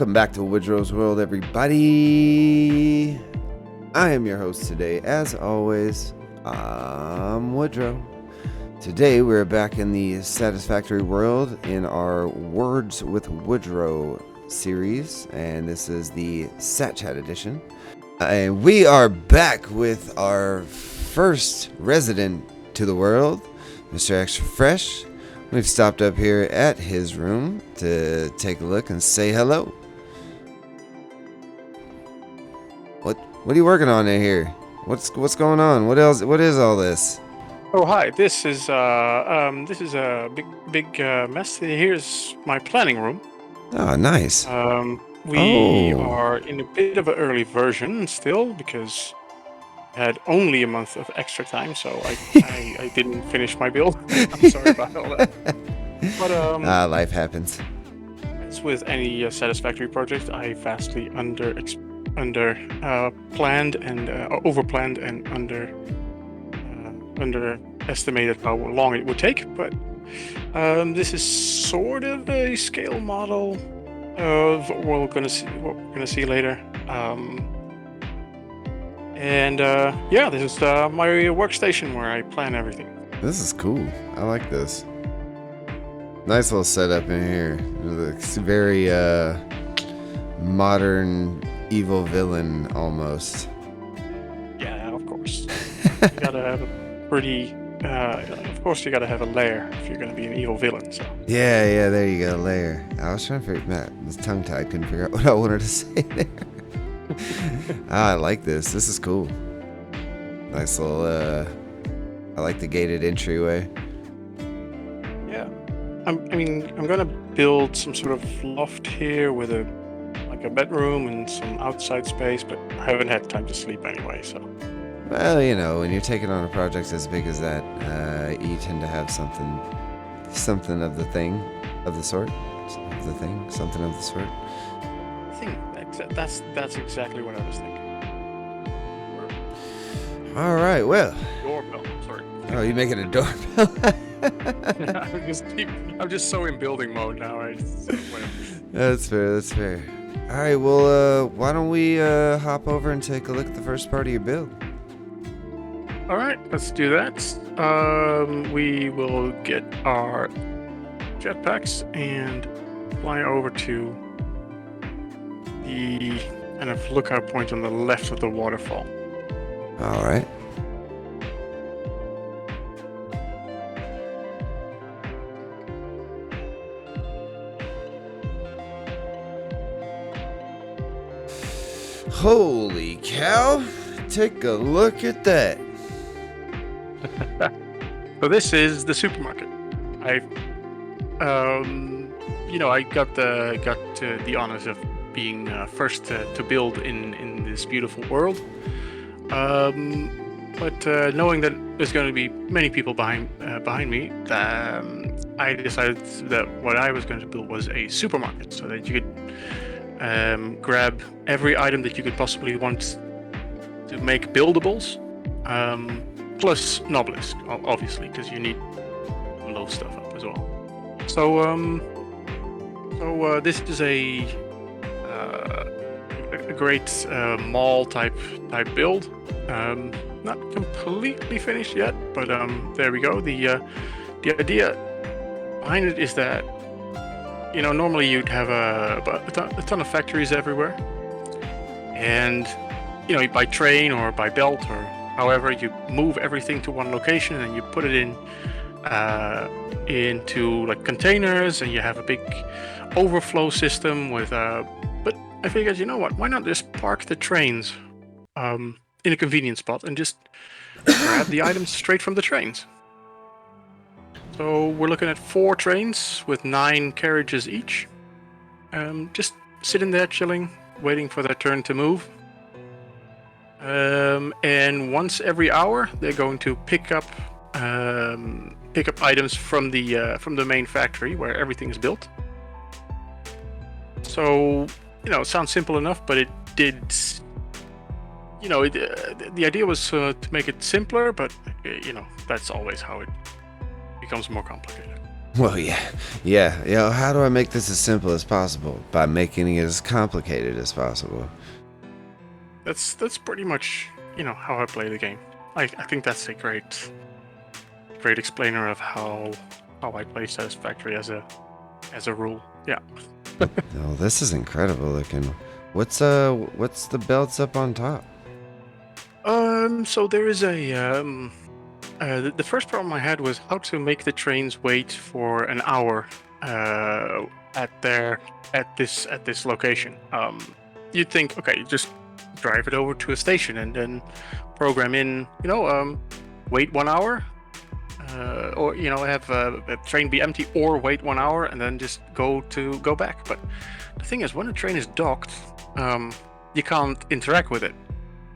Welcome back to Woodro's World, everybody. I am your host today. As always, I'm Woodro. Today we're back in the Satisfactory world in our Words with Woodro series, and this is the Sat Chat edition. And we are back with our first resident to the world, Mr. Xtrafresh. We've stopped up here at his room to take a look and say hello. What are you working on in here? What's going on? What else? What is all this? Oh hi, this is a big mess. Here's my planning room. Oh, nice. We are in a bit of an early version still because I had only a month of extra time, so I didn't finish my build. I'm sorry about all that. But life happens. as with any Satisfactory project, I vastly planned and overplanned and underestimated how long it would take. But this is sort of a scale model of what we're gonna see later. Yeah, this is my workstation where I plan everything. This is cool. I like this. Nice little setup in here. It looks very modern evil villain almost. Yeah, of course. You gotta have a pretty. Of course, you gotta have a lair if you're gonna be an evil villain. So. Yeah. There you go, layer. I was trying to figure. Matt was tongue tied. Couldn't figure out what I wanted to say there. I like this. This is cool. Nice little. I like the gated entryway. Yeah, I'm gonna build some sort of loft here with a bedroom and some outside space, but I haven't had time to sleep anyway. So. Well, when you're taking on a project as big as that, you tend to have something of the thing, of the sort, something of the sort. I think that's exactly what I was thinking. All right, well. Doorbell, sorry. Oh, you making a doorbell? I'm just so in building mode now. That's fair. All right, well, why don't we hop over and take a look at the first part of your build? All right, let's do that. We will get our jetpacks and fly over to the kind of lookout point on the left of the waterfall. All right. Holy cow! Take a look at that. So this is the supermarket. I got the honors of being first to build in this beautiful world. But knowing that there's going to be many people behind me, I decided that what I was going to build was a supermarket, so that you could grab every item that you could possibly want to make buildables, plus Noblesse, obviously, because you need to load stuff up as well. So this is a great mall type build. Not completely finished yet, but there we go. The idea behind it is that normally you'd have a ton of factories everywhere, and by train or by belt or however you move everything to one location and you put it into like containers, and you have a big overflow system with but I figured, why not just park the trains in a convenient spot and just grab the items straight from the trains. So we're looking at 4 trains with 9 carriages each. Just sitting there chilling, waiting for their turn to move. And once every hour, they're going to pick up items from the main factory where everything is built. So it sounds simple enough, but it did. The idea was to make it simpler, but that's always how it becomes more complicated. Well, yeah. How do I make this as simple as possible? By making it as complicated as possible. That's pretty much how I play the game. I think that's a great explainer of how I play Satisfactory as a rule. Yeah. Oh, this is incredible looking. What's the belts up on top? So there is the first problem I had was how to make the trains wait for an hour at this location. You'd think, okay, you just drive it over to a station and then program in, wait 1 hour, or have a train be empty, or wait 1 hour and then just go back. But the thing is, when a train is docked, you can't interact with it.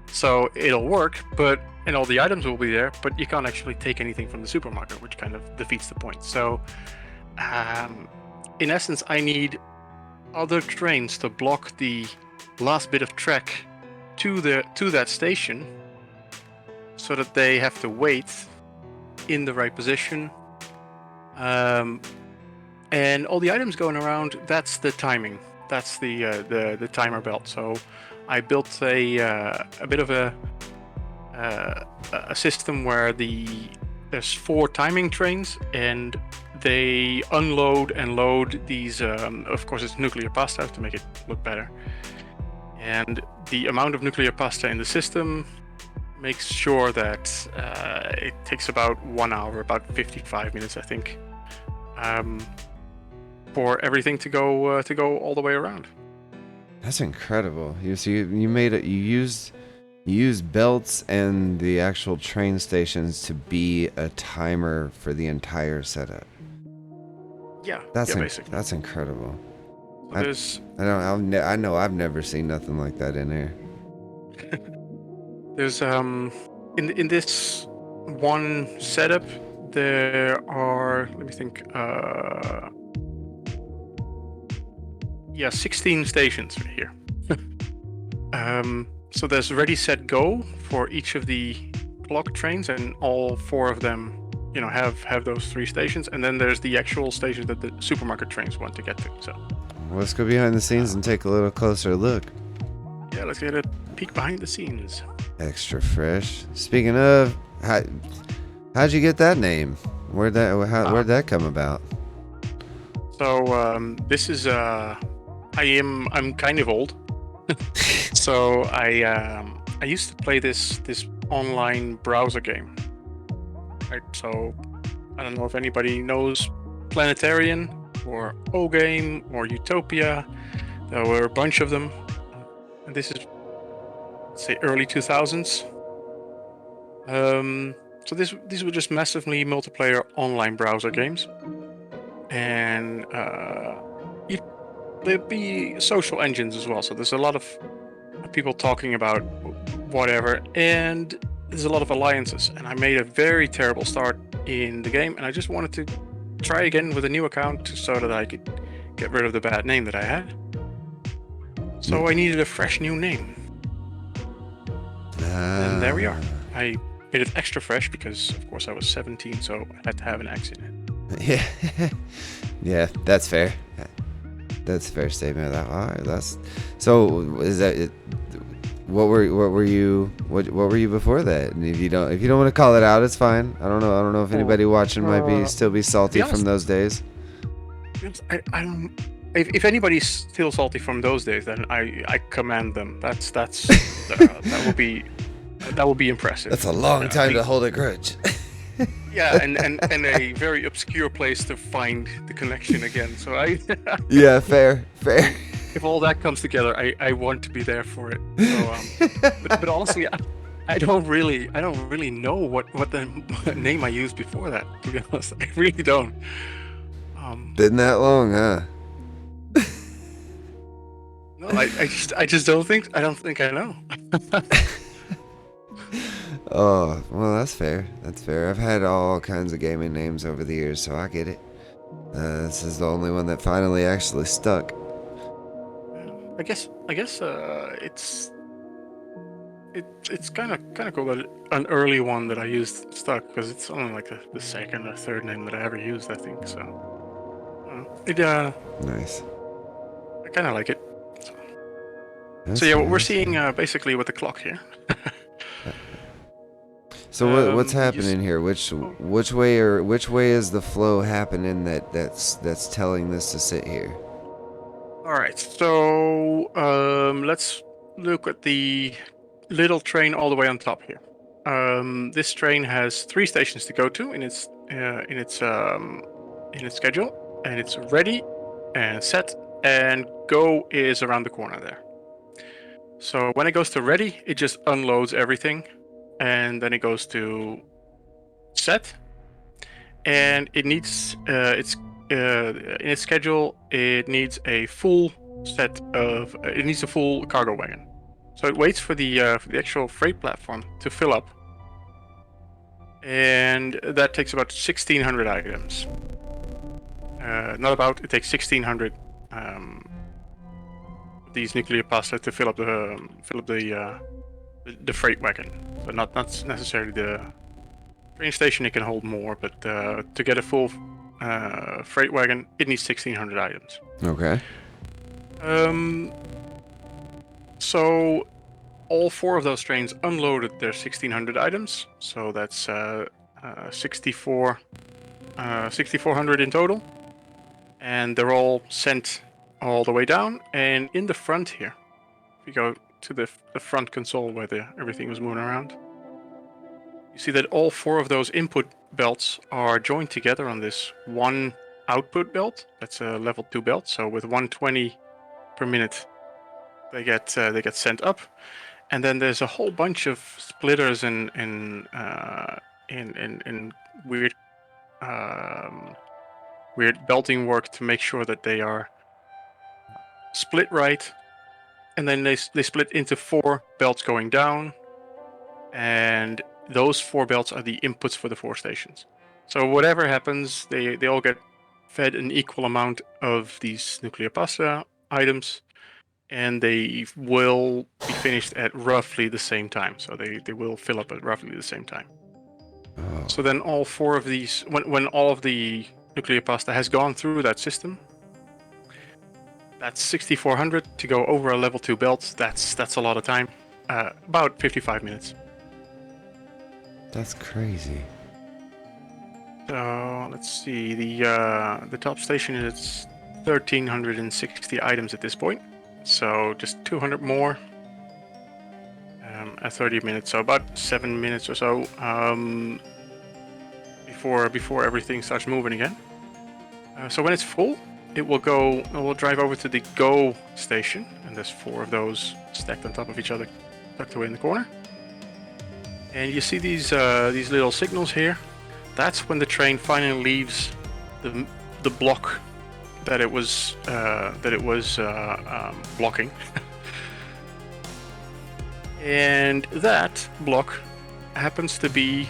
So it'll work, and all the items will be there, but you can't actually take anything from the supermarket, which kind of defeats the point. So, in essence, I need other trains to block the last bit of track to that station, so that they have to wait in the right position. And all the items going around, that's the timing. That's the timer belt. So I built a bit of a system where there's 4 timing trains, and they unload and load these. Of course, it's nuclear pasta to make it look better, and the amount of nuclear pasta in the system makes sure that it takes about 1 hour, about 55 minutes, I think, for everything to go all the way around. That's incredible. You made it. You used belts and the actual train stations to be a timer for the entire setup. Yeah, Basically. That's incredible. I know I've never seen nothing like that in here. There's in this one setup there are, let me think, 16 stations here. So there's ready, set, go for each of the clock trains, and all 4 of them have those 3 stations, and then there's the actual stations that the supermarket trains want to get to. So let's go behind the scenes and take a little closer look. Yeah, let's get a peek behind the scenes. Xtrafresh. Speaking of, how'd you get that name? Where'd that come about? So this is I'm kind of old. So I used to play this online browser game. Right. So I don't know if anybody knows Planetarian or O Game or Utopia. There were a bunch of them, and this is, let's say, early 2000s. So these were just massively multiplayer online browser games, and there'd be social engines as well. So there's a lot of people talking about whatever, and there's a lot of alliances. And I made a very terrible start in the game, and I just wanted to try again with a new account so that I could get rid of the bad name that I had. So I needed a fresh new name. And there we are. I made it Xtrafresh because, of course, I was 17, so I had to have an X in it. Yeah, yeah, that's fair. That's a fair statement. That's so. Is that it? What were you before that? And if you don't want to call it out, it's fine. I don't know if anybody watching might still be salty from those days. I don't. If anybody's still salty from those days, then I commend them. That will be impressive. That's a long time to hold a grudge. Yeah, and a very obscure place to find the connection again. So Yeah, fair. If all that comes together, I want to be there for it. So, but honestly, I don't really know what the name I used before that. To be honest, I really don't. Been that long, huh? No, I just don't think I know. Oh, well, that's fair. I've had all kinds of gaming names over the years, so I get it. This is the only one that finally actually stuck. I guess it's kind of cool that an early one that I used stuck, because it's only like the second or third name that I ever used, I think. So It Nice. I kind of like it. That's So yeah, what we're nice. seeing basically with the clock here. So what's you happening here? Which way is the flow happening that's telling this to sit here? All right, so let's look at the little train all the way on top here. This train has 3 stations to go to in its schedule, and it's ready and set, and go is around the corner there. So when it goes to ready, it just unloads everything, and then it goes to set, and it needs in its schedule it needs a full set of it needs a full cargo wagon. So it waits for the actual freight platform to fill up, and that takes about 1,600 items. Not about, it takes 1,600 these nuclear pasta to fill up the freight wagon. So not necessarily the train station, it can hold more, but to get a full freight wagon, it needs 1,600 items. Okay. So all 4 of those trains unloaded their 1,600 items. So that's 6,400 in total, and they're all sent all the way down. And in the front here, if you go to the front console where everything was moving around, you see that all 4 of those input belts are joined together on this one output belt. That's a level 2 belt. So with 120 per minute, they get sent up, and then there's a whole bunch of splitters and weird weird belting work to make sure that they are split right, and then they split into 4 belts going down, and those 4 belts are the inputs for the 4 stations. So whatever happens, they all get fed an equal amount of these nuclear pasta items, and they will be finished at roughly the same time. So they will fill up at roughly the same time. Oh. So then all 4 of these, when all of the nuclear pasta has gone through that system, that's 6,400 to go over a level 2 belt. That's a lot of time. About 55 minutes. That's crazy. So let's see. The top station is 1,360 items at this point. So just 200 more at 30 minutes. So about 7 minutes or so before everything starts moving again. So when it's full, it will drive over to the go station, and there's 4 of those stacked on top of each other, tucked away in the corner. And you see these little signals here. That's when the train finally leaves the block that it was blocking. And that block happens to be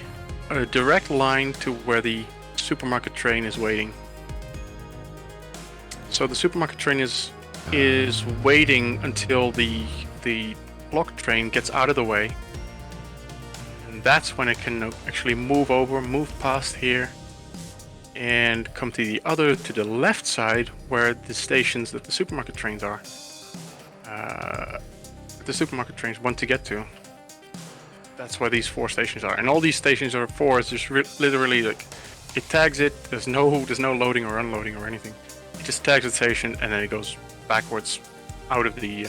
a direct line to where the supermarket train is waiting. So the supermarket train is waiting until the block train gets out of the way, and that's when it can actually move past here, and come to the left side where the stations that the supermarket trains are. The supermarket trains want to get to. That's where these 4 stations are, and all these stations are 4. It's just literally like it tags it. There's no loading or unloading or anything. It just tags the station, and then it goes backwards out of the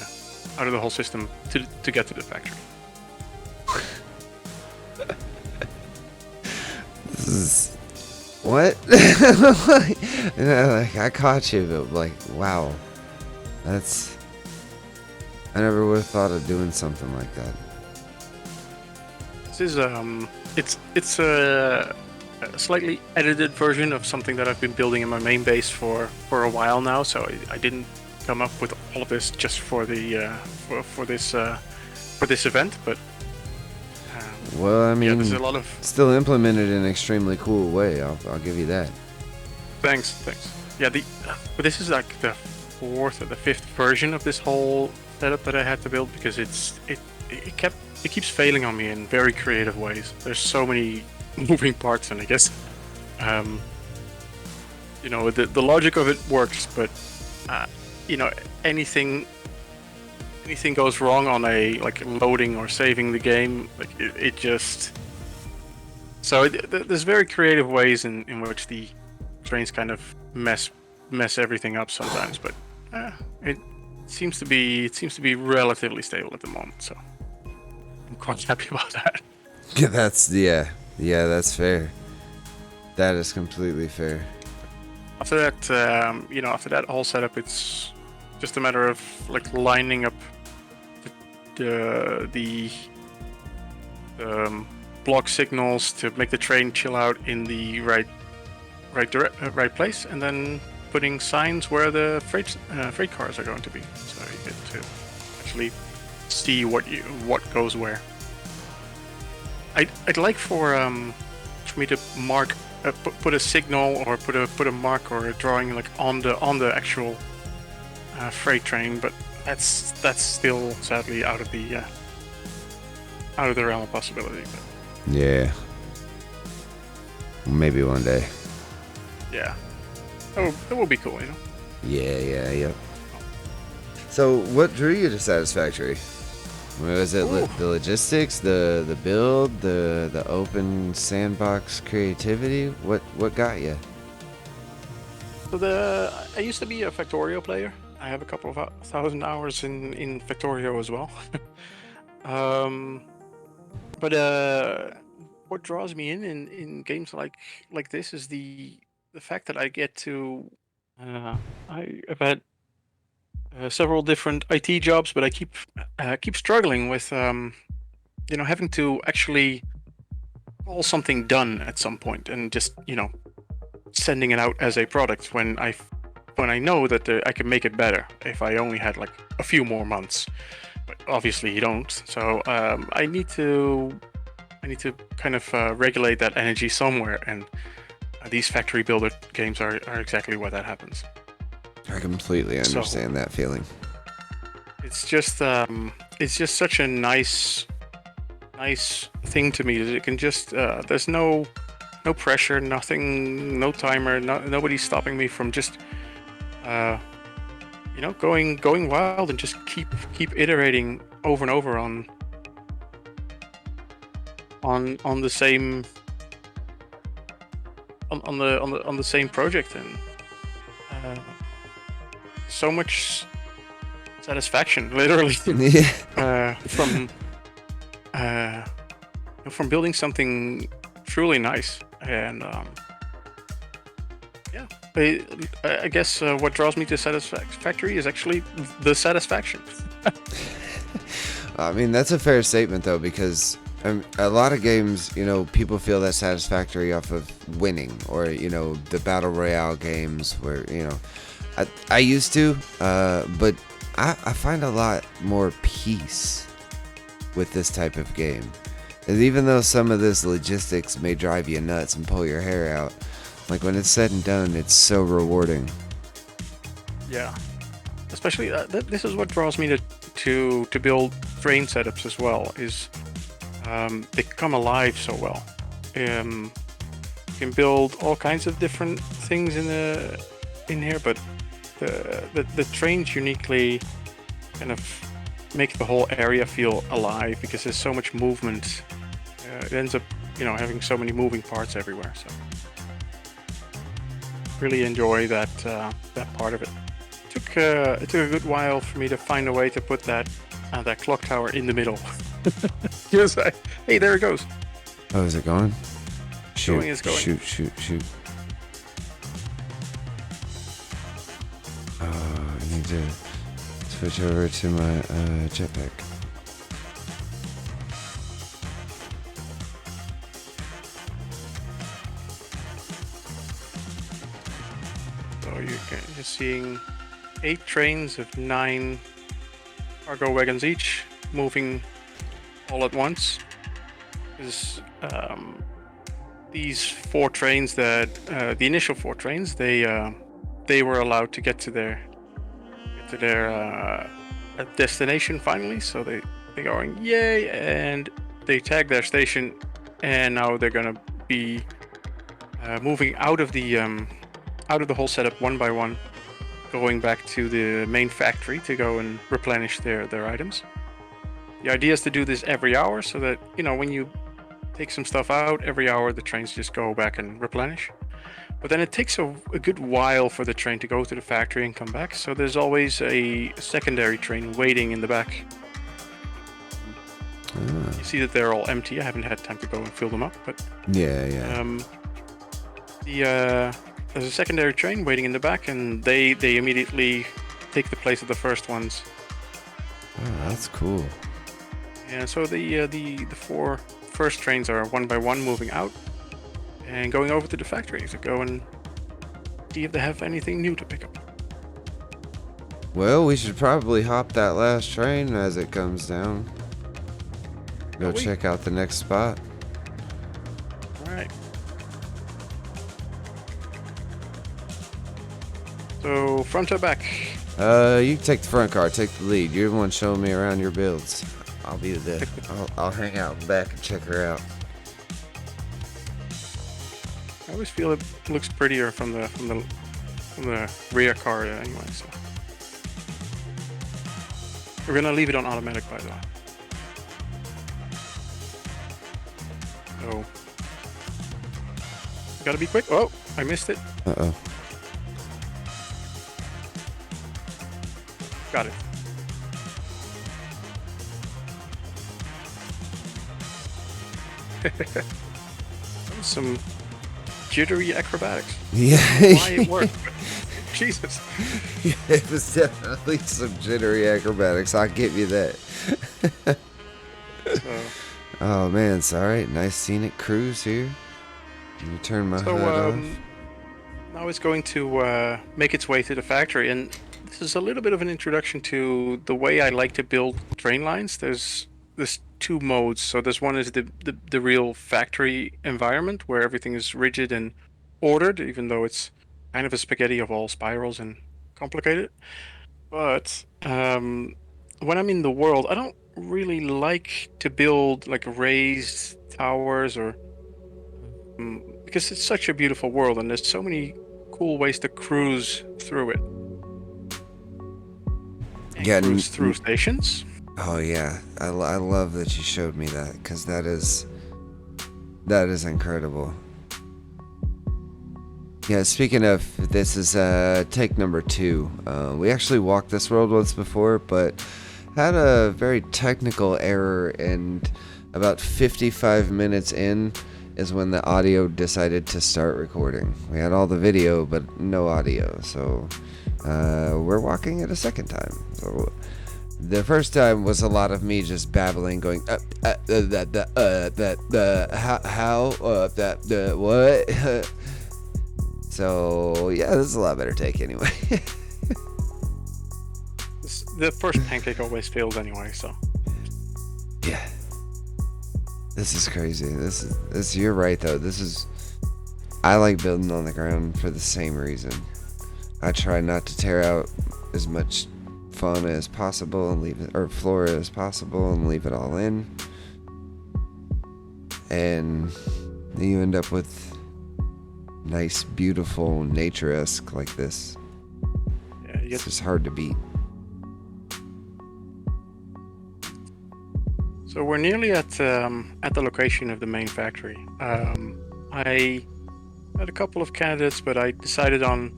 whole system to get to the factory. This is what? I caught you, but like, wow, that's. I never would have thought of doing something like that. This is it's a slightly edited version of something that I've been building in my main base for a while now. So I didn't come up with all of this just for the for this event, but well, I mean, yeah, there's a lot of still implemented in an extremely cool way. I'll give you that. Thanks. Yeah, but this is like the 4th or the 5th version of this whole setup that I had to build, because it keeps failing on me in very creative ways. There's so many moving parts, and I guess you know, the logic of it works, but you know, anything goes wrong on a like loading or saving the game, like it just. So there's very creative ways in which the trains kind of mess everything up sometimes, but it seems to be relatively stable at the moment. So I'm quite happy about that. Yeah, that's fair. That is completely fair. After that, you know, after that whole setup, it's just a matter of like lining up the block signals to make the train chill out in the right place, and then putting signs where the freight cars are going to be, so you get to actually see what goes where. I'd like for me to mark, put a signal or put a mark or a drawing like on the actual freight train, but that's still sadly out of the realm of possibility. But Yeah. Maybe one day. yeah, that will be cool, you know. Yeah. So, what drew you to Satisfactory? Was it the logistics, the build, the open sandbox creativity? What got you? So I used to be a Factorio player. I have a couple of 1,000 hours in Factorio as well. But what draws me in games like this is the fact that I get to. I've had several different IT jobs, but I keep struggling with you know, having to actually call something done at some point and just, you know, sending it out as a product when I know that I can make it better if I only had like a few more months. But obviously you don't. So I need to kind of regulate that energy somewhere, and these factory builder games are exactly where that happens. I completely understand that feeling. It's just such a nice thing to me that it can just there's no pressure, nothing, no timer, nobody's stopping me from just you know, going wild and just keep iterating over and over on the same on the same project, and so much satisfaction, literally, from building something truly nice. And yeah, I guess what draws me to Satisfactory is actually the satisfaction. I mean, that's a fair statement though, because a lot of games, you know, people feel that satisfactory off of winning, or, you know, the battle royale games where, you know, I used to, but I find a lot more peace with this type of game. And even though some of this logistics may drive you nuts and pull your hair out, like when it's said and done, it's so rewarding. Yeah, especially this is what draws me to build train setups as well. Is they come alive so well. You can build all kinds of different things in here, but the trains uniquely kind of make the whole area feel alive because there's so much movement. It ends up, you know, having so many moving parts everywhere. So really enjoy that part of it. It took a good while for me to find a way to put that clock tower in the middle. Just hey, there it goes. Oh, is it going? Shoot, Going. shoot. Oh, I need to switch over to my jetpack. So you're seeing 8 trains of 9 cargo wagons each moving all at once. These 4 trains that the initial 4 trains, they were allowed to get to their destination finally. So they're going yay, and they tag their station, and now they're gonna be moving out of the out of the whole setup one by one, going back to the main factory to go and replenish their items. The idea is to do this every hour so that, when you take some stuff out, every hour the trains just go back and replenish. But then it takes a good while for the train to go to the factory and come back, so there's always a secondary train waiting in the back. You see that they're all empty. I haven't had time to go and fill them up, but Yeah. There's a secondary train waiting in the back, and they immediately take the place of the first ones. Oh, that's cool. Yeah, so the 4 first trains are one by one moving out and going over to the factory to go and see if they have anything new to pick up. Well, we should probably hop that last train as it comes down. Go check out the next spot. All right. So, front or back? You take the front car, take the lead. You're the one showing me around your builds. I'll be there. I'll hang out in the back and check her out. I always feel it looks prettier from the rear car anyway. So we're gonna leave it on automatic, by the way. So gotta be quick. Oh, I missed it. Uh-oh. Got it. That was some jittery acrobatics. Yeah. Why it worked? Jesus. Yeah, it was definitely some jittery acrobatics. I'll give you that. So, Oh man, it's alright. Nice scenic cruise here. Let me turn my hood off. now it's going to make its way to the factory, and this is a little bit of an introduction to the way I like to build train lines. There's 2 modes. So there's one is the real factory environment where everything is rigid and ordered, even though it's kind of a spaghetti of all spirals and complicated. But when I'm in the world, I don't really like to build like raised towers or because it's such a beautiful world and there's so many cool ways to cruise through it. And Yeah, cruise through stations. Oh yeah, I love that you showed me that, because that is incredible. Yeah, speaking of, this is take number 2. We actually walked this world once before, but had a very technical error, and about 55 minutes in is when the audio decided to start recording. We had all the video, but no audio, so we're walking it a second time. So the first time was a lot of me just babbling, going what? So yeah, this is a lot better take anyway. The first pancake always fails anyway, so. Yeah. This is crazy. This you're right though. I like building on the ground for the same reason. I try not to tear out as much fauna as possible and leave it, or flora as possible, and leave it all in. And then you end up with nice, beautiful, nature-esque like this. Yeah, It's just hard to beat. So we're nearly at the location of the main factory. I had a couple of candidates, but I decided on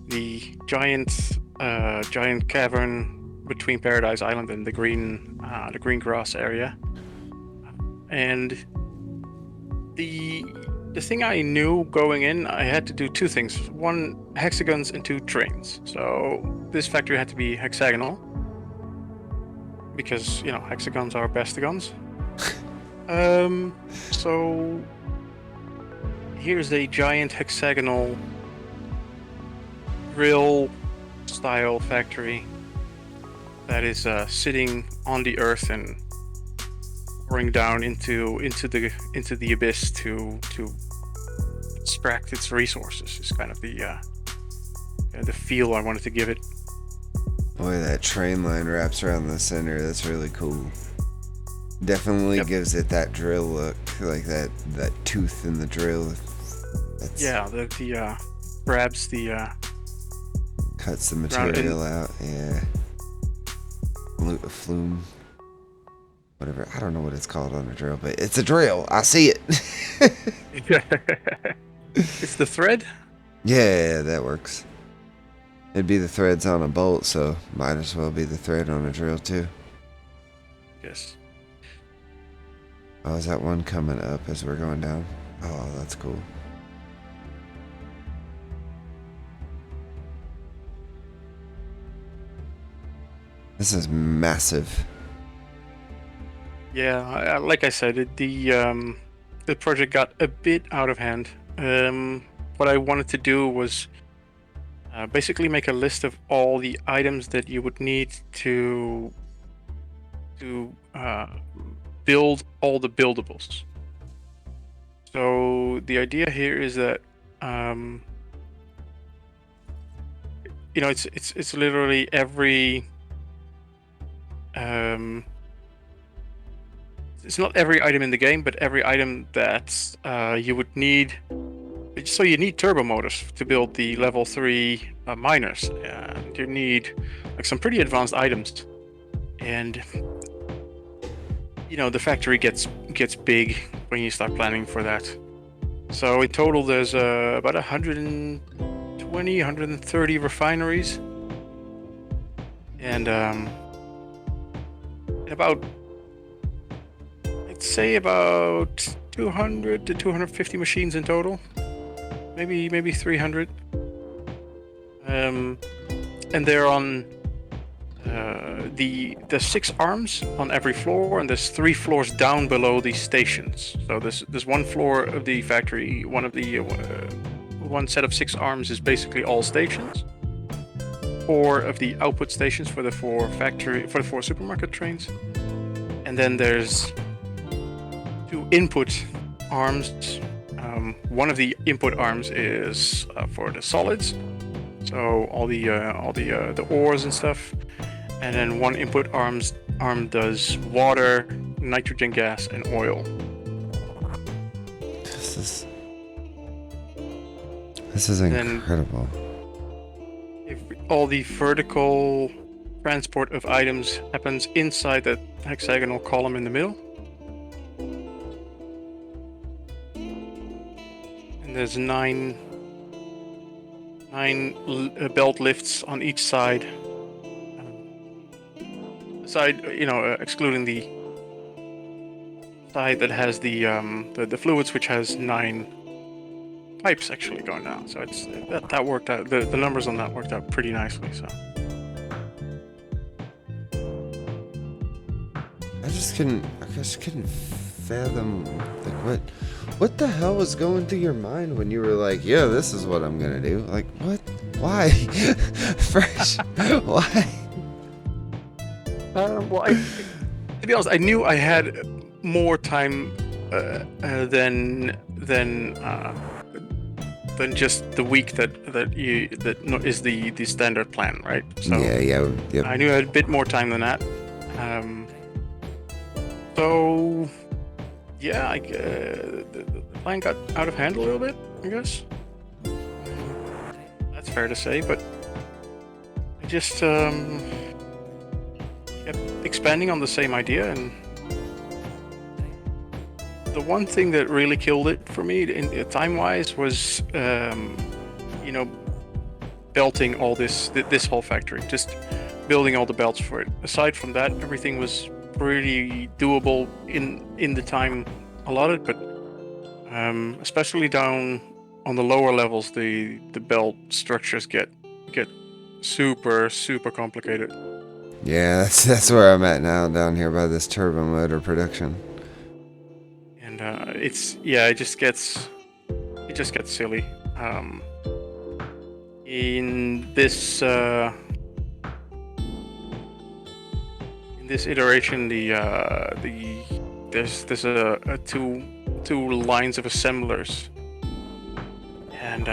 the giant cavern between Paradise Island and the green grass area. And the thing I knew going in, I had to do 2 things: 1, hexagons, and 2, trains. So this factory had to be hexagonal, because hexagons are bestigons. So here's a giant hexagonal grill style factory that is sitting on the earth and pouring down into the abyss to extract its resources. Is kind of the feel I wanted to give it. Boy, that train line wraps around the center. That's really cool. Definitely gives it that drill look, like that tooth in the drill. Yeah, grabs the Cuts the ground material out. Yeah. Flume. Whatever. I don't know what it's called on a drill, but it's a drill. I see it. It's the thread. Yeah, that works. It'd be the threads on a bolt, so might as well be the thread on a drill too. Yes. Oh, is that one coming up as we're going down? Oh, that's cool. This is massive. Yeah, like I said, the project got a bit out of hand. What I wanted to do was basically make a list of all the items that you would need to build all the buildables. So the idea here is that it's literally every it's not every item in the game, but every item that you would need. So you need turbo motors to build the level 3 miners, and you need like some pretty advanced items. And the factory gets big when you start planning for that. So in total, there's about 120, 130 refineries, and about, I'd say about 200 to 250 machines in total, maybe 300. And they're on the 6 arms on every floor, and there's 3 floors down below these stations. So there's one floor of the factory, one set of 6 arms is basically all stations. 4 of the output stations for the 4 supermarket trains, and then there's 2 input arms. One of the input arms is for the solids, so all the ores and stuff, and then one input arm does water, nitrogen gas, and oil. This is incredible. All the vertical transport of items happens inside that hexagonal column in the middle. And there's 9 belt lifts on each side. Excluding the side that has the fluids, which has 9 pipes actually going down. So it's that worked out. The numbers on that worked out pretty nicely. So I just couldn't fathom what the hell was going through your mind when you were like, yeah, this is what I'm gonna do. Like, what? Why? Fresh? Why? Well, to be honest, I knew I had more time than just the week that is the standard plan, right? So yeah. I knew I had a bit more time than that. So yeah, the plan got out of hand a little bit, I guess. That's fair to say, but I just kept expanding on the same idea, and the one thing that really killed it for me time-wise was belting all this whole factory, just building all the belts for it. Aside from that, everything was pretty doable in the time allotted, but especially down on the lower levels, the belt structures get super complicated. Yeah, that's where I'm at now, down here by this turbo motor production. And it just gets silly. In this iteration, there's two lines of assemblers, and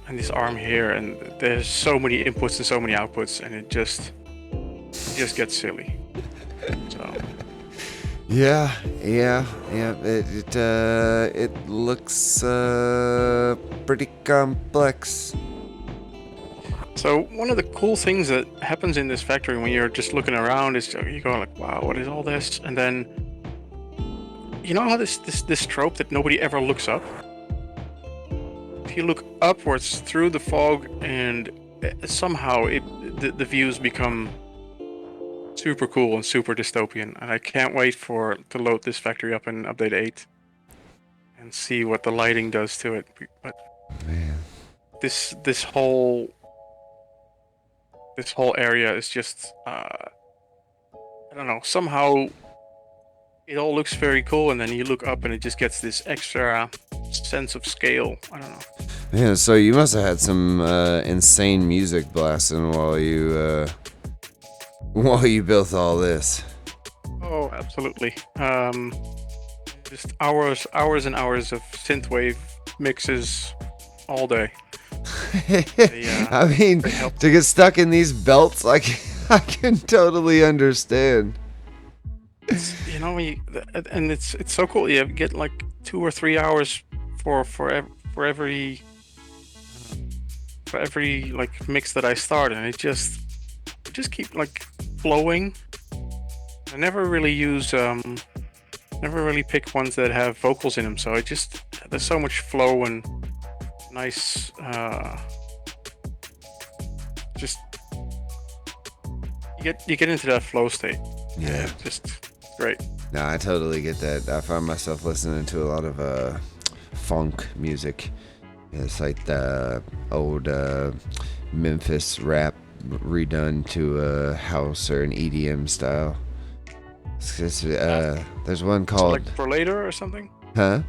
this arm here, and there's so many inputs and so many outputs, and it just gets silly. So. Yeah. It looks pretty complex. So one of the cool things that happens in this factory when you're just looking around is you go like, wow, what is all this? And then you know how this trope that nobody ever looks up? If you look upwards through the fog and somehow the views become super cool and super dystopian, and I can't wait to load this factory up in update 8 and see what the lighting does to it. But Man. this whole area is just I don't know, somehow it all looks very cool, and then you look up and it just gets this extra sense of scale. I don't know. Yeah, so you must have had some insane music blasting while you built all this. Oh, absolutely. Just hours and hours of synthwave mixes all day. I mean, to get stuck in these belts, like I can totally understand. You know, and it's so cool. You get like 2 or 3 hours for every like mix that I start, and it just keep like flowing. I never really never really pick ones that have vocals in them, so there's so much flow and nice just you get into that flow state. Yeah, just great. No, I totally get that. I find myself listening to a lot of funk music. It's like the old Memphis rap redone to a house or an EDM style. There's one called like for later or something. Huh?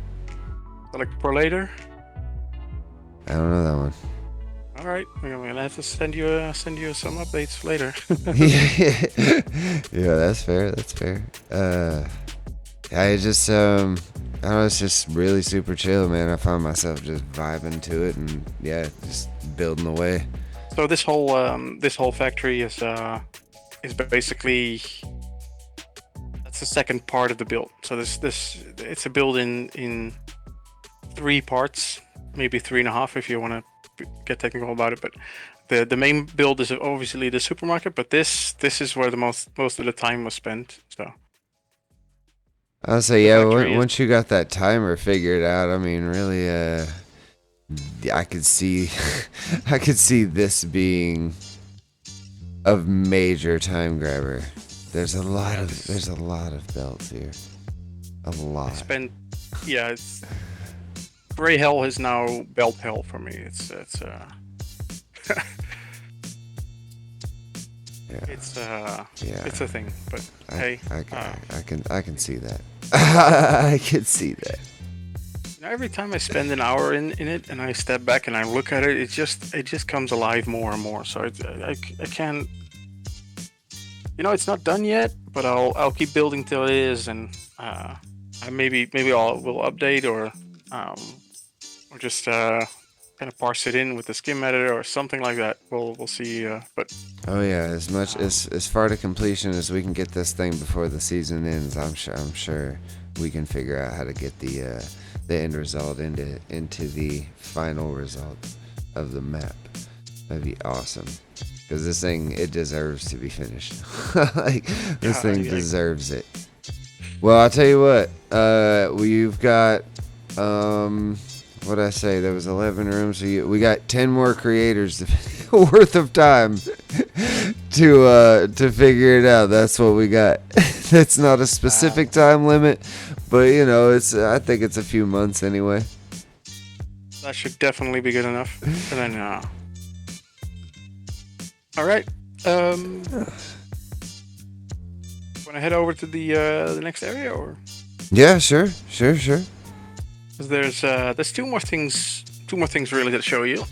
Like for later. I don't know that one. All right, I'm gonna have to send you some updates later. Yeah, that's fair. That's fair. I just I don't know, it's just really super chill, man. I find myself just vibing to it and just building away. So this whole factory is basically that's the second part of the build. So it's a build in 3 parts, maybe 3.5 if you want to get technical about it. But the main build is obviously the supermarket, but this is where the most of the time was spent. So I'll say once you got that timer figured out, I mean, really, I could see I could see this being a major time grabber. There's a lot of belts here. A lot. It's Gray Hell is now belt hell for me. It's it's a thing. But I can see that. I can see that. Every time I spend an hour in it and I step back and I look at it, it just comes alive more and more. So I can't. It's not done yet, but I'll keep building till it is, and maybe we'll update or just kind of parse it in with the skim editor or something like that. We'll see. But oh yeah, as far to completion as we can get this thing before the season ends, I'm sure we can figure out how to get the end result into the final result of the map. That'd be awesome. Because this thing, it deserves to be finished. This thing deserves it. Well, I'll tell you what. We've got what'd I say? There was 11 rooms. So we got 10 more creators worth of time to figure it out. That's what we got. That's not a specific time limit, but I think it's a few months anyway. That should definitely be good enough. And then, all right. Want to head over to the next area, or? Yeah, sure. There's two more things really to show you.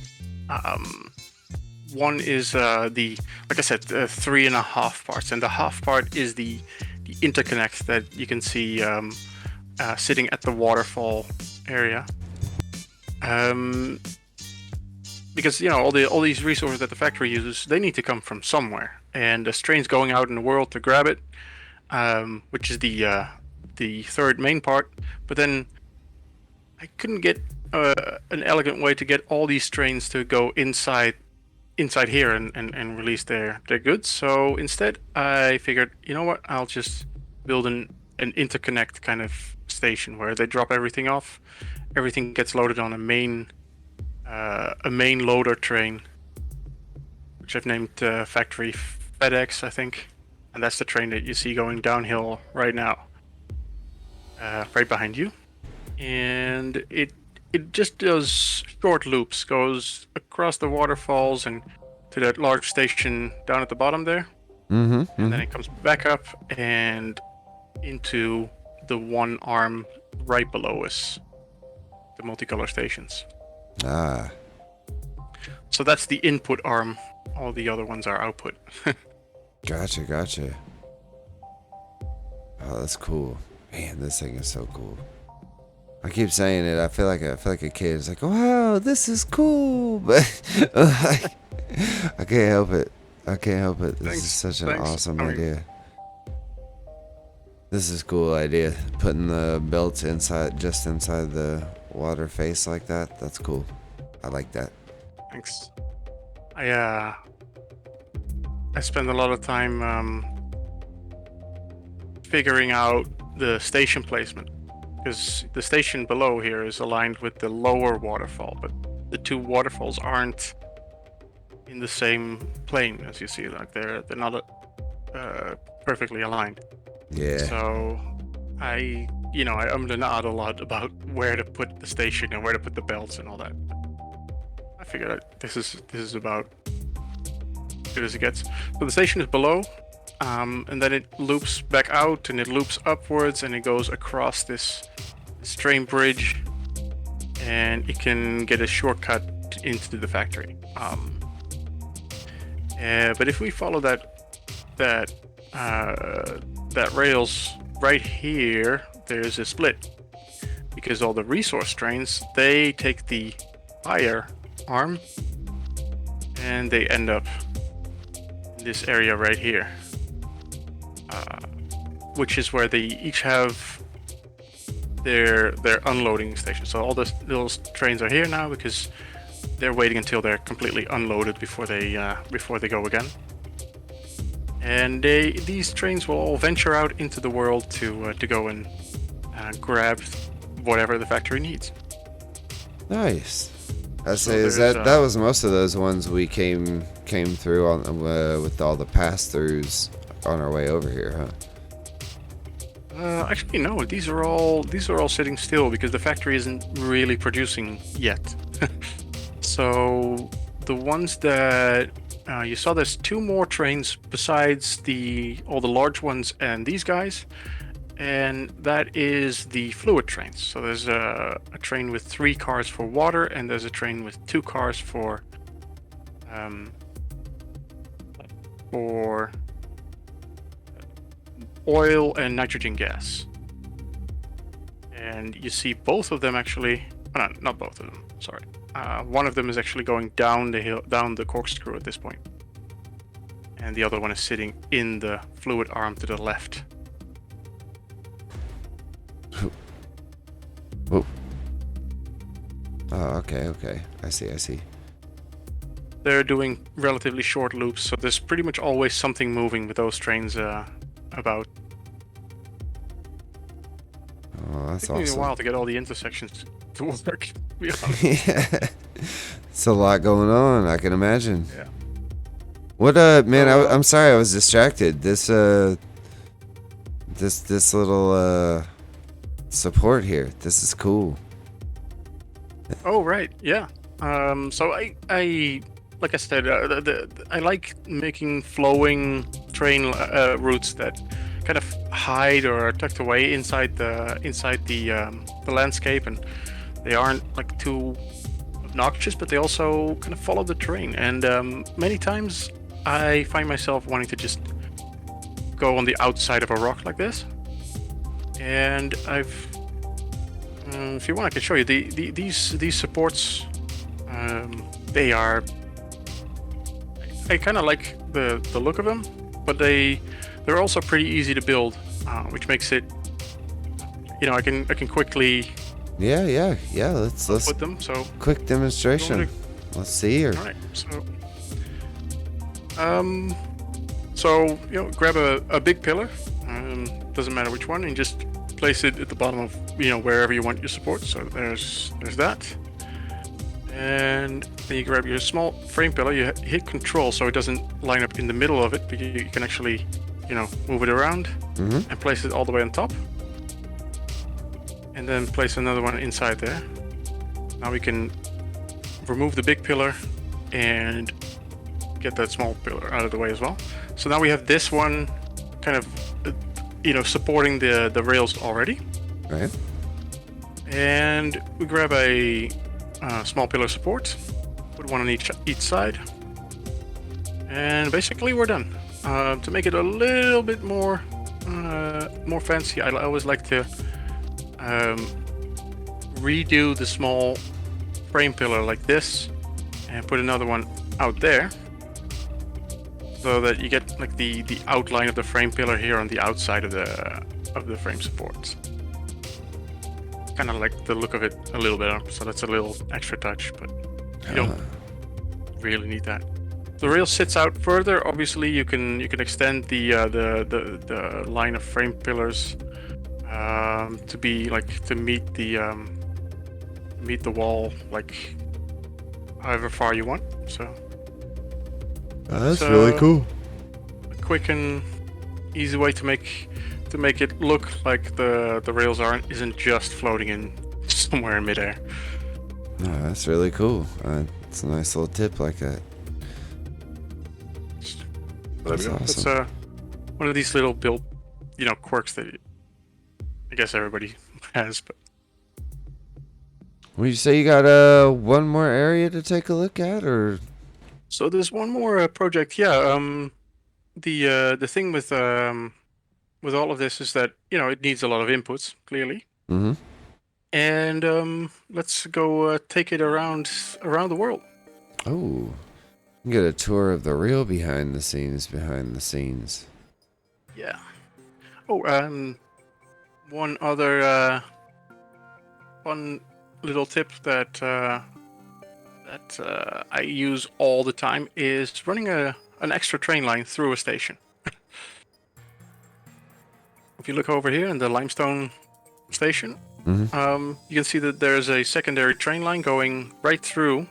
One is like I said, 3.5 parts, and the half part is the interconnect that you can see sitting at the waterfall area. Because all these resources that the factory uses, they need to come from somewhere, and the train's going out in the world to grab it, which is the third main part. But then I couldn't get an elegant way to get all these trains to go inside inside here and release their goods. So instead, I figured, you know what? I'll just build an interconnect kind of station where they drop everything off. Everything gets loaded on a main loader train, which I've named Factory FedEx, I think, and that's the train that you see going downhill right now, right behind you. And it just does short loops, goes across the waterfalls and to that large station down at the bottom there. And then it comes back up and into the one arm right below us, the multicolor stations. Ah. So that's the input arm. All the other ones are output. Gotcha. Oh, that's cool. Man, this thing is so cool. I keep saying it. I feel like a kid. It's like, wow, this is cool, but I can't help it. This is such an awesome idea. This is a cool idea. Putting the belts just inside the water face like that. That's cool. I like that. Thanks. I spend a lot of time figuring out the station placement, because the station below here is aligned with the lower waterfall, but the two waterfalls aren't in the same plane, as you see. Like they're not perfectly aligned. Yeah. So I ummed and ahed a lot about where to put the station and where to put the belts and all that. I figured this is about as good as it gets. So the station is below, and then it loops back out and it loops upwards and it goes across this train bridge, and it can get a shortcut into the factory. But if we follow that rails right here, there's a split, because all the resource trains, they take the higher arm and they end up in this area right here, which is where they each have their unloading station. So all those trains are here now because they're waiting until they're completely unloaded before they go again. And these trains will all venture out into the world to go and grab whatever the factory needs. Nice. I say that was most of those ones we came through on with all the pass-throughs on our way over here, huh? Actually, no. These are all sitting still because the factory isn't really producing yet. So the ones that you saw, there's two more trains besides all the large ones and these guys, and that is the fluid trains. So there's a train with 3 cars for water, and there's a train with 2 cars for oil and nitrogen gas. And you see both of them actually. Oh, no, not both of them. Sorry. One of them is actually going down the hill, down the corkscrew at this point, and the other one is sitting in the fluid arm to the left. Oh. Oh, okay. I see. They're doing relatively short loops, so there's pretty much always something moving with those trains about. Oh, that's awesome. It took me a while to get all the intersections to work, to be honest. Yeah. It's a lot going on, I can imagine. Yeah. What man, I'm sorry I was distracted. This little support here. This is cool. Oh, right. Yeah. So I like I said, I like making flowing train routes that kind of hide or are tucked away inside the landscape, and they aren't like too obnoxious, but they also kind of follow the train. And many times I find myself wanting to just go on the outside of a rock like this. And if you want, I can show you these supports. They are. I kind of like the look of them, but they're also pretty easy to build, which makes it. I can quickly. Yeah. Let's put them. So quick demonstration. Let's see here. All right. So So grab a big pillar. Doesn't matter which one, and just place it at the bottom of wherever you want your support. So there's that. And then you grab your small frame pillar. You hit Control so it doesn't line up in the middle of it, but you can actually move it around and place it all the way on top. And then place another one inside there. Now we can remove the big pillar and get that small pillar out of the way as well. So now we have this one kind of supporting the rails already. Right. And we grab a small pillar support, put one on each side, and basically we're done. To make it a little bit more fancy, I always like to redo the small frame pillar like this and put another one out there, so that you get like the outline of the frame pillar here on the outside of the frame supports. Kind of like the look of it a little bit, so that's a little extra touch, but you don't really need that. The rail sits out further. Obviously, you can extend the line of frame pillars to be like to meet the wall, like however far you want. So that's really cool. A quick and easy way to make it look like the rails isn't just floating in somewhere in midair. No, that's really cool. It's a nice little tip like that. That's awesome. It's one of these little build, quirks that I guess everybody has. But would you say you got one more area to take a look at, or? So there's one more project. Yeah. The thing with all of this is that it needs a lot of inputs, clearly. Mm-hmm. And let's go take it around the world. Oh, get a tour of the real behind the scenes. Yeah. Oh, one other fun little tip that I use all the time is running an extra train line through a station. If you look over here in the limestone station, you can see that there's a secondary train line going right through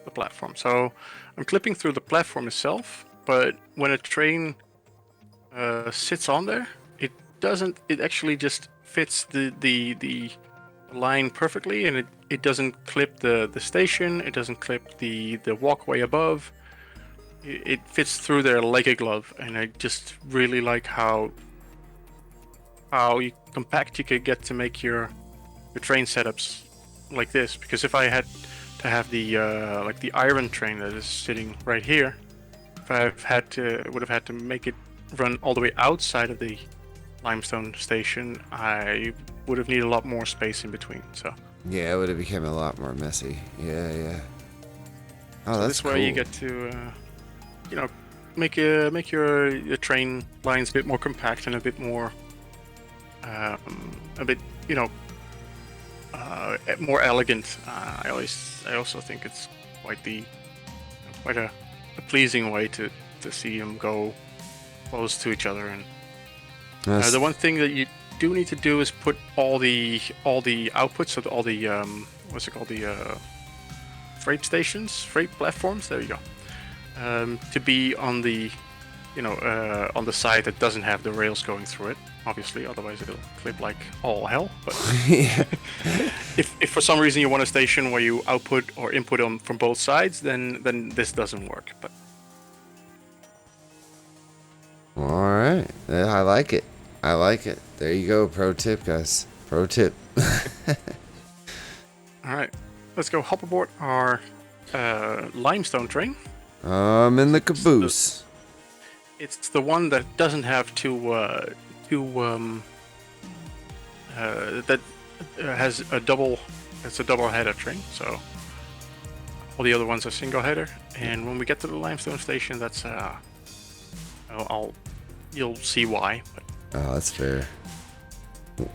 the platform. So I'm clipping through the platform itself, but when a train sits on there, it doesn't. It actually just fits the line perfectly, and it doesn't clip the station. It doesn't clip the walkway above. It fits through there like a glove, and I just really like how compact you could get to make your train setups like this. Because if I had to have the like the iron train that is sitting right here, if I would have had to make it run all the way outside of the limestone station, I would have needed a lot more space in between. So yeah, it would have become a lot more messy. Yeah. Oh, so that's this cool. way you get to make your train lines a bit more compact and a bit more more elegant. I also think it's quite a pleasing way to see them go close to each other. And the one thing that you do need to do is put all the outputs of all the the freight platforms. There you go. To be on the on the side that doesn't have the rails going through it. Obviously, otherwise it'll clip like all hell. But if for some reason you want a station where you output or input them from both sides, then this doesn't work. But all right, I like it. There you go. Pro tip, guys. Pro tip. All right, let's go hop aboard our limestone train. I'm in the caboose. It's the one that doesn't have that has a double. It's a double header train. So all the other ones are single header. And when we get to the limestone station, that's you'll see why. But, oh, that's fair.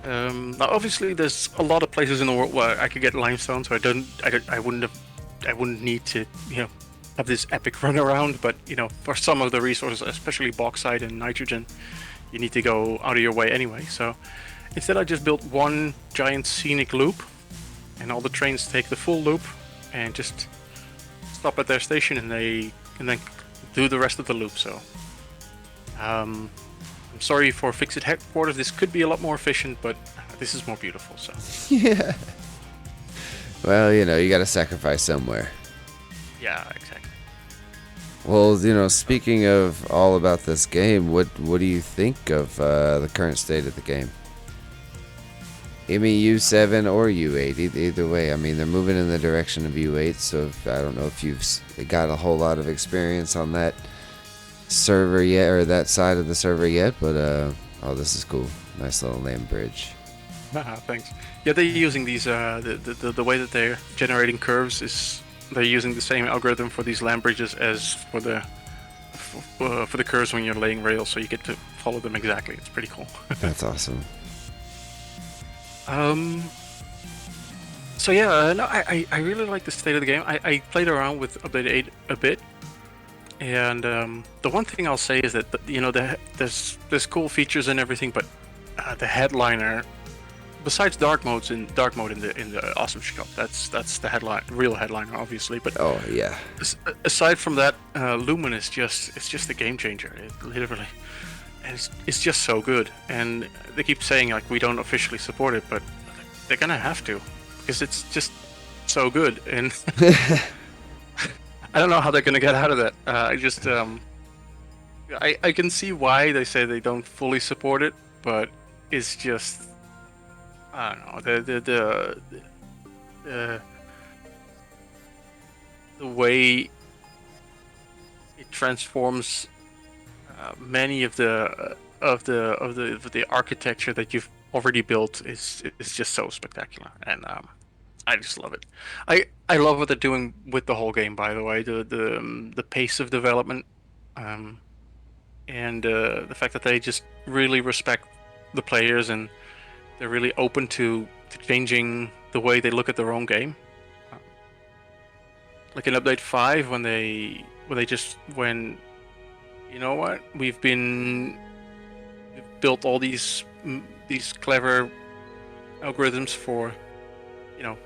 Now obviously there's a lot of places in the world where I could get limestone, so I wouldn't need to have this epic run around, but for some of the resources, especially bauxite and nitrogen, you need to go out of your way anyway. So instead, I just built one giant scenic loop, and all the trains take the full loop and just stop at their station, and then do the rest of the loop. So I'm sorry for Fixit headquarters. This could be a lot more efficient, but this is more beautiful. So Yeah. Well, you got to sacrifice somewhere. yeah, exactly. Well, speaking of all about this game, what do you think of the current state of the game? I mean, U7 or U8, either way. I mean, they're moving in the direction of U8, so I don't know if you've got a whole lot of experience on that server yet, or that side of the server yet, but oh, this is cool. Nice little land bridge. Thanks. Yeah, they're using these. The way that they're generating curves is they're using the same algorithm for these land bridges as for the curves when you're laying rails, so you get to follow them exactly. It's pretty cool. That's awesome. So yeah, no, I really like the state of the game. I played around with update 8 a bit, and the one thing I'll say is that there's cool features and everything, but the headliner, besides dark mode in the awesome shop, that's the real headliner, obviously. But oh yeah, aside from that, Lumen is just a game changer, literally. And it's just so good, and they keep saying like we don't officially support it, but they're gonna have to, because it's just so good, and I don't know how they're gonna get out of that. I can see why they say they don't fully support it, but it's just, I don't know, the way it transforms many of the architecture that you've already built is just so spectacular, and I just love it. I love what they're doing with the whole game. By the way, the pace of development, and the fact that they just really respect the players, and they're really open to changing the way they look at their own game. Like in update 5, when you know what? We've built all these clever algorithms for,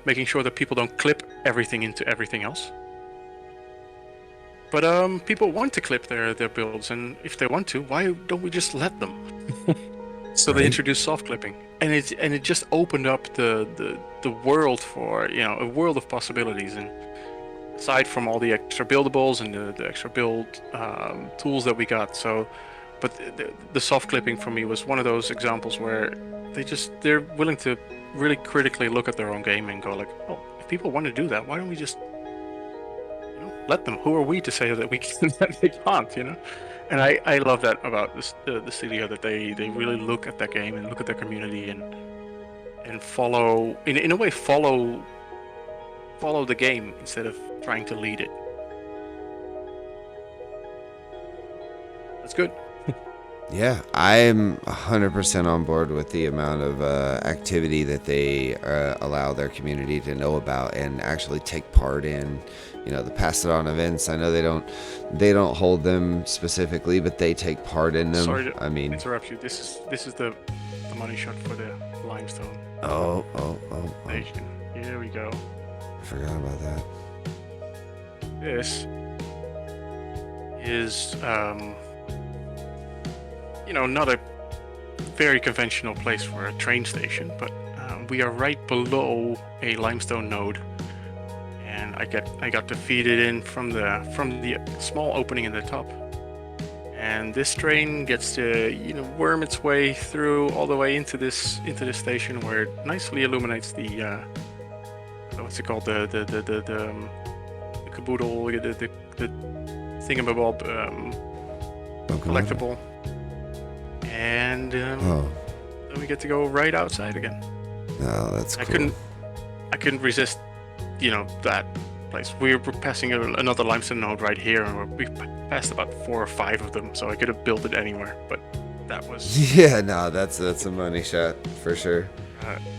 making sure that people don't clip everything into everything else. But people want to clip their builds, and if they want to, why don't we just let them? So they introduced soft clipping, and it just opened up the world for a world of possibilities. And aside from all the extra buildables and the extra build tools that we got, but the soft clipping for me was one of those examples where they're willing to really critically look at their own game and go like, oh, if people want to do that, why don't we just let them? Who are we to say that we can, that they can't? And I love that about the studio, that they really look at that game and look at their community and follow, in a way, follow the game instead of trying to lead it. That's good. Yeah, I'm 100% on board with the amount of activity that they allow their community to know about and actually take part in. The pass it on events. I know they don't hold them specifically, but they take part in them. Sorry to interrupt you. This is the money shot for the limestone. Oh. Station. Here we go. I forgot about that. This is not a very conventional place for a train station, but we are right below a limestone node, and I got to feed it in from the small opening in the top, and this train gets to worm its way through all the way into this station, where it nicely illuminates the what's it called, the caboodle, the thingamabob, collectible. And then we get to go right outside again. Oh, that's cool. I couldn't resist, that place. We were passing another limestone node right here, and we passed about 4 or 5 of them, so I could have built it anywhere. But that was yeah, no, that's a money shot for sure.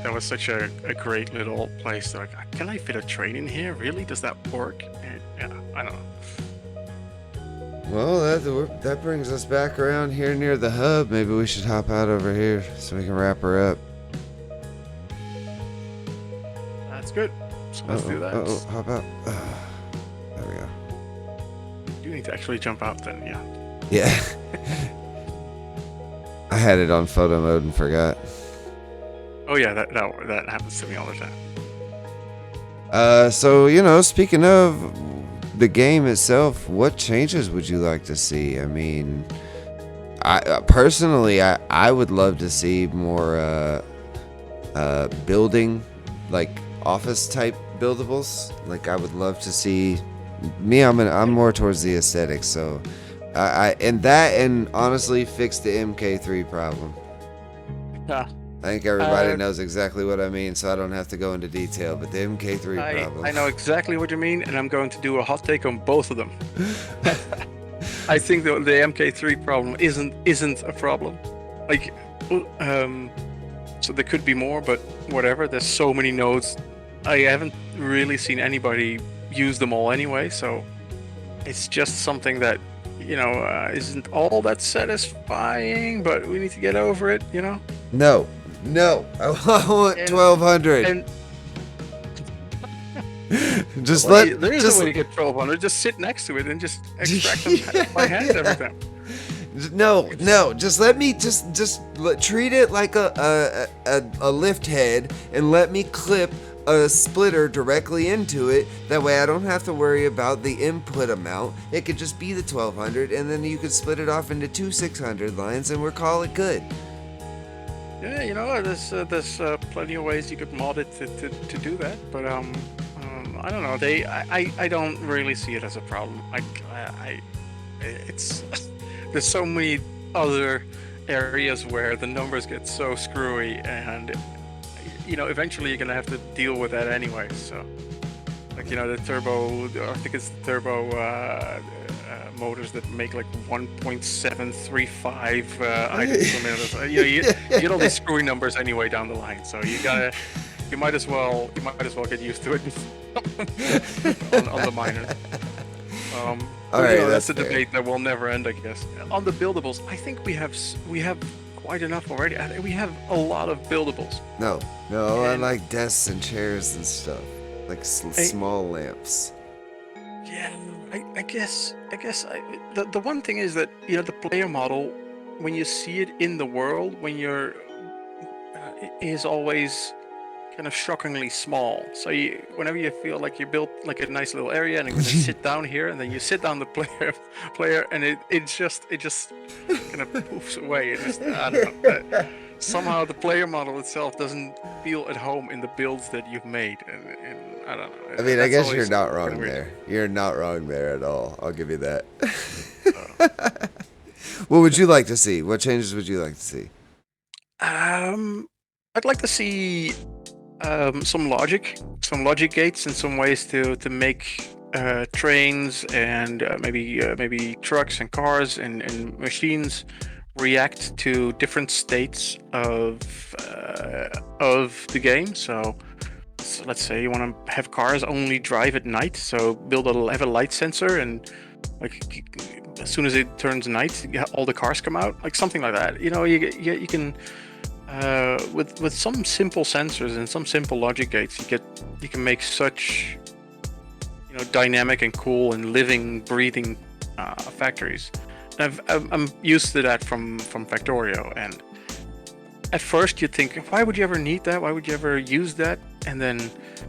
That was such a great little place. Like, can I fit a train in here? Really? Does that work? yeah, I don't know. Well, that brings us back around here near the hub. Maybe we should hop out over here so we can wrap her up. That's good. So let's do that. Hop out. There we go. You need to actually jump out then, yeah. Yeah. I had it on photo mode and forgot. Oh yeah, that happens to me all the time. So, speaking of the game itself, what changes would you like to see? I mean, I personally, I would love to see more building, like office type buildables. Like I would love to see. I'm more towards the aesthetics, so and honestly fix the MK3 problem. Yeah. I think everybody knows exactly what I mean, so I don't have to go into detail, but the MK3 problem. I know exactly what you mean, and I'm going to do a hot take on both of them. I think the MK3 problem isn't a problem. Like, so there could be more, but whatever. There's so many nodes. I haven't really seen anybody use them all anyway, so it's just something that, isn't all that satisfying, but we need to get over it, No, I want 1200. And Just there's a way to get 1200. Just sit next to it and just extract them by hand every time. No, just let me treat it like a lift head and let me clip a splitter directly into it. That way I don't have to worry about the input amount. It could just be the 1200, and then you could split it off into two 600 lines and we'll call it good. Yeah, there's plenty of ways you could mod it to do that, but I don't know. I don't really see it as a problem. It's there's so many other areas where the numbers get so screwy, and eventually you're gonna have to deal with that anyway. So, like the turbo, I think it's the turbo motors that make like 1.735 items per minute. You get all these screwy numbers anyway down the line. So you might as well get used to it on the minor. All right, that's a debate that will never end, I guess. On the buildables, I think we have quite enough already. I think we have a lot of buildables. No, I like desks and chairs and stuff, like small lamps. Yeah, I guess the one thing is that the player model, when you see it in the world, when you're is always kind of shockingly small. So whenever you feel like you built like a nice little area and you're gonna sit down here, and then you sit down the player, and it just kind of poofs away. And I don't know. Somehow the player model itself doesn't feel at home in the builds that you've made, and I don't know. I mean, I guess you're not wrong there. You're not wrong there at all. I'll give you that. What would you like to see? What changes would you like to see? I'd like to see some logic gates and some ways to make trains and maybe trucks and cars and machines react to different states of the game. So let's say you want to have cars only drive at night, so have a light sensor, and like as soon as it turns night, all the cars come out, like something like that. You can with some simple sensors and some simple logic gates, you can make such dynamic and cool and living, breathing factories. And I'm used to that from Factorio, and at first you think, why would you ever need that? Why would you ever use that? And then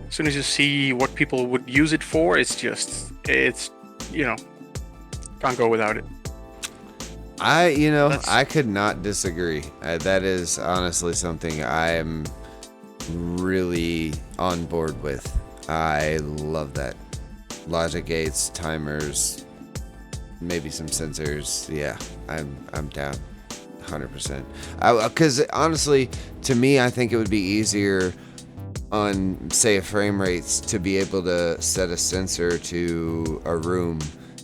as soon as you see what people would use it for, it's can't go without it. I could not disagree. That is honestly something I am really on board with. I love that. Logic gates, timers, maybe some sensors. Yeah, I'm down 100%. Because honestly, to me, I think it would be easier on, say, a frame rates to be able to set a sensor to a room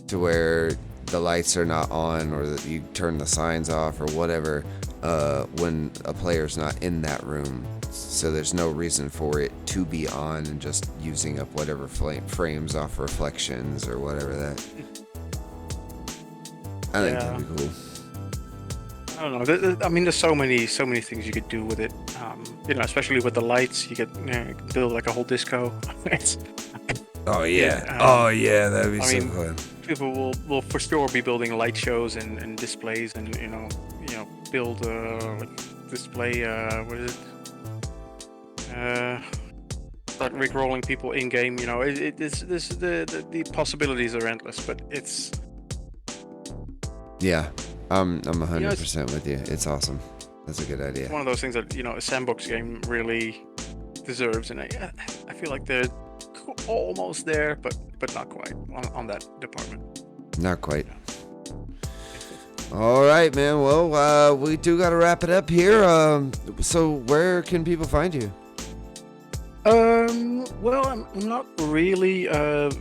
to where the lights are not on, or that you turn the signs off or whatever when a player's not in that room, so there's no reason for it to be on and just using up whatever frames off reflections or whatever that. I think that'd be cool. I don't know. I mean, there's so many things you could do with it. Especially with the lights, you could build like a whole disco. Oh yeah, that'd be so fun. People will for sure be building light shows and displays, and build like display. What is it? Start rickrolling people in game. The possibilities are endless, but it's. Yeah, I'm 100% with you. It's awesome. That's a good idea. It's one of those things that a sandbox game really deserves, and I feel like they're almost there, but not quite on that department. Not quite. All right, man. Well, we do got to wrap it up here. So where can people find you? Well, I'm not really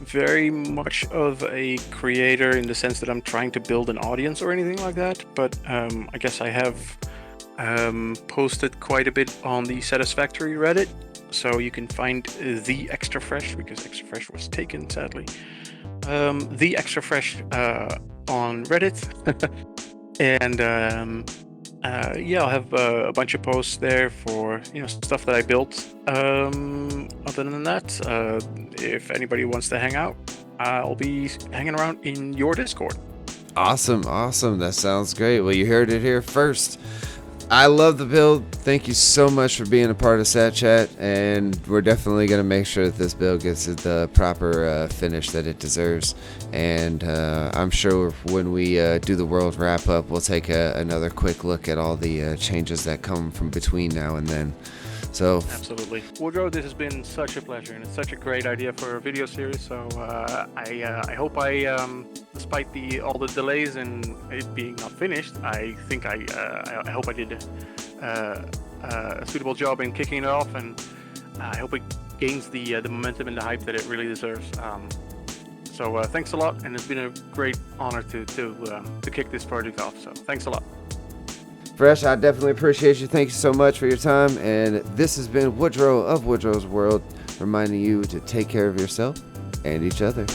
very much of a creator in the sense that I'm trying to build an audience or anything like that, but I guess I have posted quite a bit on the Satisfactory Reddit, so you can find the Xtrafresh, because Xtrafresh was taken, sadly. The Xtrafresh on Reddit, and I'll have a bunch of posts there for stuff that I built. Other than that, if anybody wants to hang out, I'll be hanging around in your Discord. Awesome. That sounds great. Well, you heard it here first. I love the build. Thank you so much for being a part of Sat Chat, and we're definitely going to make sure that this build gets the proper finish that it deserves. And I'm sure when we do the world wrap up, we'll take another quick look at all the changes that come from between now and then. So absolutely, Woodro, this has been such a pleasure, and it's such a great idea for a video series. So I hope despite all the delays and it being not finished, I think I hope I did a suitable job in kicking it off, and I hope it gains the momentum and the hype that it really deserves. So thanks a lot, and it's been a great honor to kick this project off. So thanks a lot. Fresh, I definitely appreciate you. Thank you so much for your time. And this has been Woodro of Woodro's World, reminding you to take care of yourself and each other.